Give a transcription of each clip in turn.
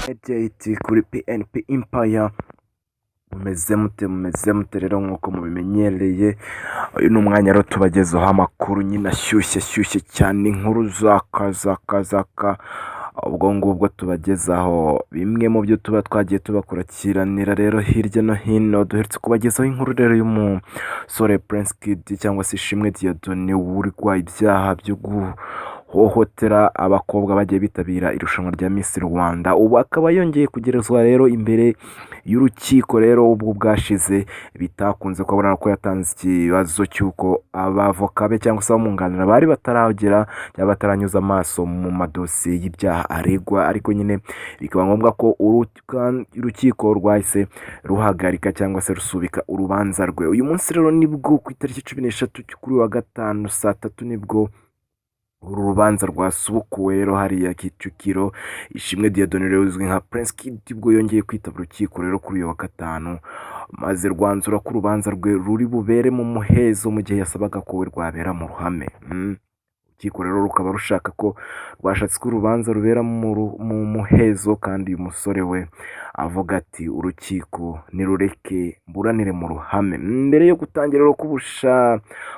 Mediate kuri PNP Empire. Mumeze mute rero nk'uko mubimenyereye, uyu ni umwanya rero tubagezaho amakuru nyine ashyushye cyane, inkuru zakazaka. Ubwo ngubwo tubagezaho bimwe mu byo tuba twagiye tubakurikiranira rero hirya no hino. Duherutse kubagezaho inkuru rero y'umusore Prince Kid cyangwa se Ishimwe Dieudonné urwaye ibyaha byo guhohotera abakobwa bagiye bitabira irushanwa rya Miss Rwanda. Ubu akaba yongeye kugerezwa rero imbere y'urukiko rero ubwo bwashize bitakunze kubona ko yatanze ikibazo cy'uko abavoka be cyangwa se abamwunganira bari bataragera cyangwa bataranyuza amaso mu madosiye y'ibyaha aregwa, ariko nyine bikaba ngombwa ko urukiko rwahise ruhagarika cyangwa se rusubika urubanza rwe. Uyu munsi rero nibwo ku itariki 13 kuri wa gatanu saa 3 nibwo uru rubanza rwasubukuwe rero hariya Kicukiro. Ishimwe Dieudonné rero uzwi nka Prince Kid ubwo yongeye kwitaba urukiko rero kuri uyu wa gatanu, maze rwanzura ko urubanza rwe ruri bubere mu muhezo mu gihe yasabaga ko we rwabera mu ruhame. Urukiko rero rukaba rushaka ko rwashatse ko urubanza rubera mu muhezo, kandi uyu musore we avuga ati urukiko nirureke mburanire mu ruhame. Mbere yo gutangira rero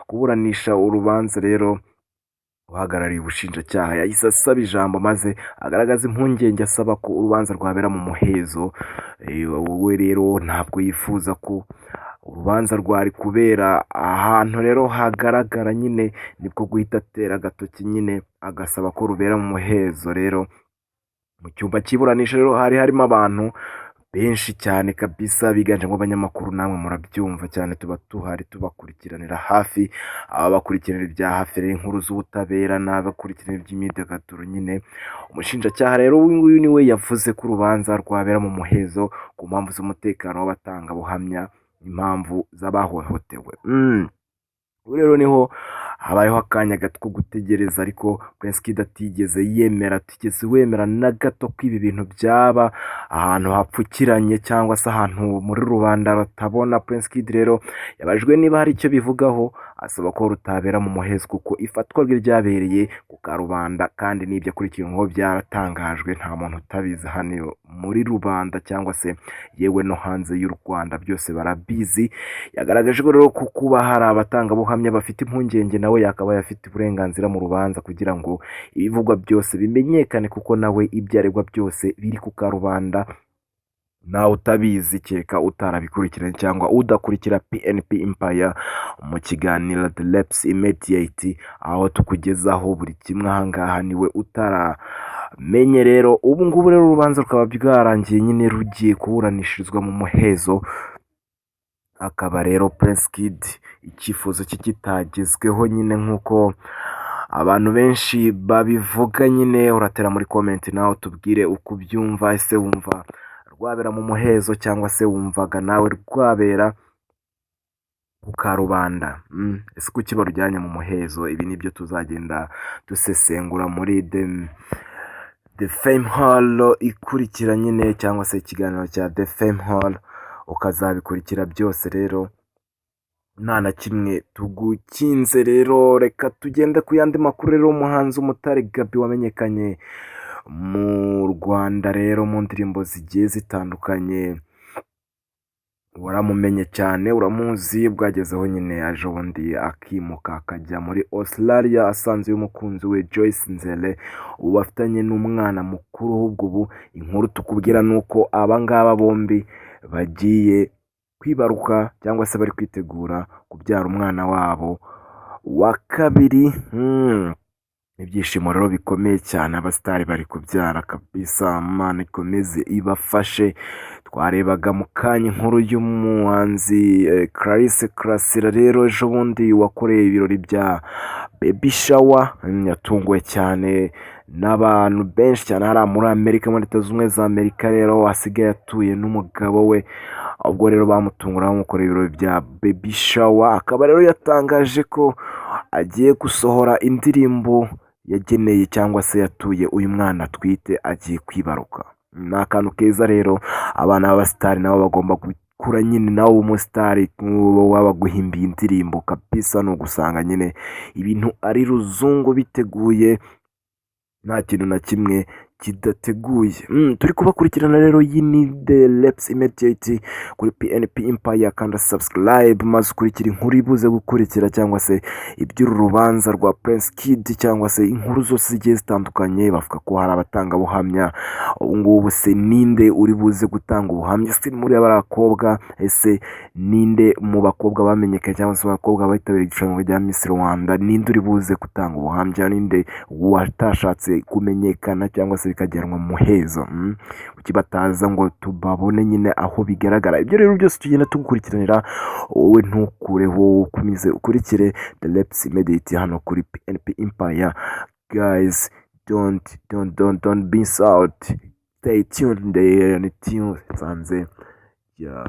kuburanisha urubanza rero, uhagarariye ubushinjacyaha yahise asaba ijambo maze agaragaza impungenge asaba ko urubanza rwabera mu muhezo. We rero ntabwo yifuza ko urubanza rwari kubera ahantu rero hagaragara, nyine nibwo guhita atera agatoki nyine agasaba ko rubera mu muhezo. Rero mu cyumba cy'iburanisha rero hari harimo abantu benshi cyane kabisa, biganjemo abanyamakuru, namwe murabyumva cyane, tuba tuhari tubakurikiranira hafi, abakurikiranira ibya hafi rero inkuru z'ubutabera n'abakurikiranira iby'imyidagaduro. Nyine umushinjacyaha rero uyu nguyu niwe yavuze ko urubanza rwabera mu muhezo ku mpamvu z'umutekano w'abatangabuhamya, impamvu z'abahohotewe. Rero niho habayeho akanya gato ko gutegereza, ariko Prince Kid atigeze wemera na gato ko ibi bintu byaba ahantu hapfukiranye cyangwa se ahantu muri rubanda batabona. Prince Kid rero yabajwe niba hari icyo bivugaho, asaba ko rutabera mu muhezo kuko ifatwa rye ryabereye ku karubanda, kandi n'ibyo akurikiranweho byaratangajwe, nta muntu utabizi hano muri rubanda cyangwa se yewe no hanze y'u Rwanda, byose barabizi. Yagaragaje rero ko kuba hari abatangabuhamya bafite impungenge, nawe yakabaye afite uburenganzira mu rubanza kugira ngo ibivugwa byose bimenyekane, kuko nawe ibyo aregwa byose biri ku karubanda, nawe utabizi kereka utarabikurikiranye cyangwa udakurikira PNP Empire mu kiganiro The Reps Immediate, aho tukugezaho buri kimwe. Ahangaha niwe utaramenye rero. Ubu ngubu rero urubanza rukaba bwarangiye, nyine rugiye kuburanishirizwa mu muhezo. Akaba rero Prince Kid icyifuzo cye kitagezweho, nyine nk'uko abantu benshi babivuga. Nyine uratera muri comment nawe tubwire uko ubyumva. Ese wumva rwabera mu muhezo cyangwa se wumvaga nawe rwabera ku karubanda? Ese kuki barujyanye mu muhezo? Ibi nibyo tuzagenda dusesengura muri The Fame Hall ikurikira nyine, cyangwa se ikiganiro cya The Fame Hall, ukazabikurikira byose rero nta na kimwe tugukinze. Rero reka tugende ku yandi makuru rero. Umuhanzi Umutare Gaby wamenyekanye mu Rwanda rero mu ndirimbo zigiye zitandukanye, waramumenye cyane, uramuzi, bwagezeho nyine ejo bundi akimuka akajya muri Australia, asanze y'umukunzi we Joyce Nzele, ubu bafitanye n'umwana mukuru. Ahubwo ubu inkuru tukubwira nuko abangaba bombi bagiye kwibaruka cyangwa se bari kwitegura kubyara umwana wabo wa kabiri. Ibyishimo rero bikomeye cyane, abasitari bari kubyara kabisa, Imana ikomeze ibafashe. Twarebaga mu kanya inkuru y'umuhanzi Clarisse Karasira rero ejo bundi wakoreye ibirori bya baby shower, yatunguwe cyane n'abantu benshi cyane hariya muri Amerika, muri Leta Zunze Ubumwe za Amerika. Rero wasigaye atuye n'umugabo we, ubwo rero bamutungura bamukoreye ibirori bya baby shower. Akaba rero yatangaje ko agiye gusohora indirimbo yageneye cyangwa se yatuye uyu mwana atwite agiye kwibaruka. Ni akantu keza rero, abana b'abasitari nabo bagomba gukura nyine, nawe umusitari waba guhimbiye indirimbo kabisa, no gusanga nyine ibintu ari ruzungu biteguye, nta kintu na kimwe kidateguye. Turi kubakurikirana rero, iyi ni The Reps Immediate kuri PNP Empire, kanda subscribe maze ukurikira inkuru ibuze gukurikira, cyangwa se iby'uru rubanza rwa Prince Kid, cyangwa se inkuru zose zigiye zitandukanye. Bavuga ko hari abatangabuhamya, ubu ngubu se ninde uri buze gutanga ubuhamya? Se muri abakobwa, ese ninde mu bakobwa bamenyekanye cyangwa se abakobwa bitabiriye irushanwa rya Miss Rwanda, ninde uri buze gutanga ubuhamya? Ninde watashatse kumenyekana cyangwa se bikajyanwa Muhezo? Kuki bataza ngo tubabone nyine aho bigaragara? Ibyo rero byose tugenda tugukurikiranira, wowe ntukureho, ukomeze ukurikire The Reps Immediate hano kuri PNP Empire. Guys, don't miss out. Stay tuned there and tune sanze. Yeah.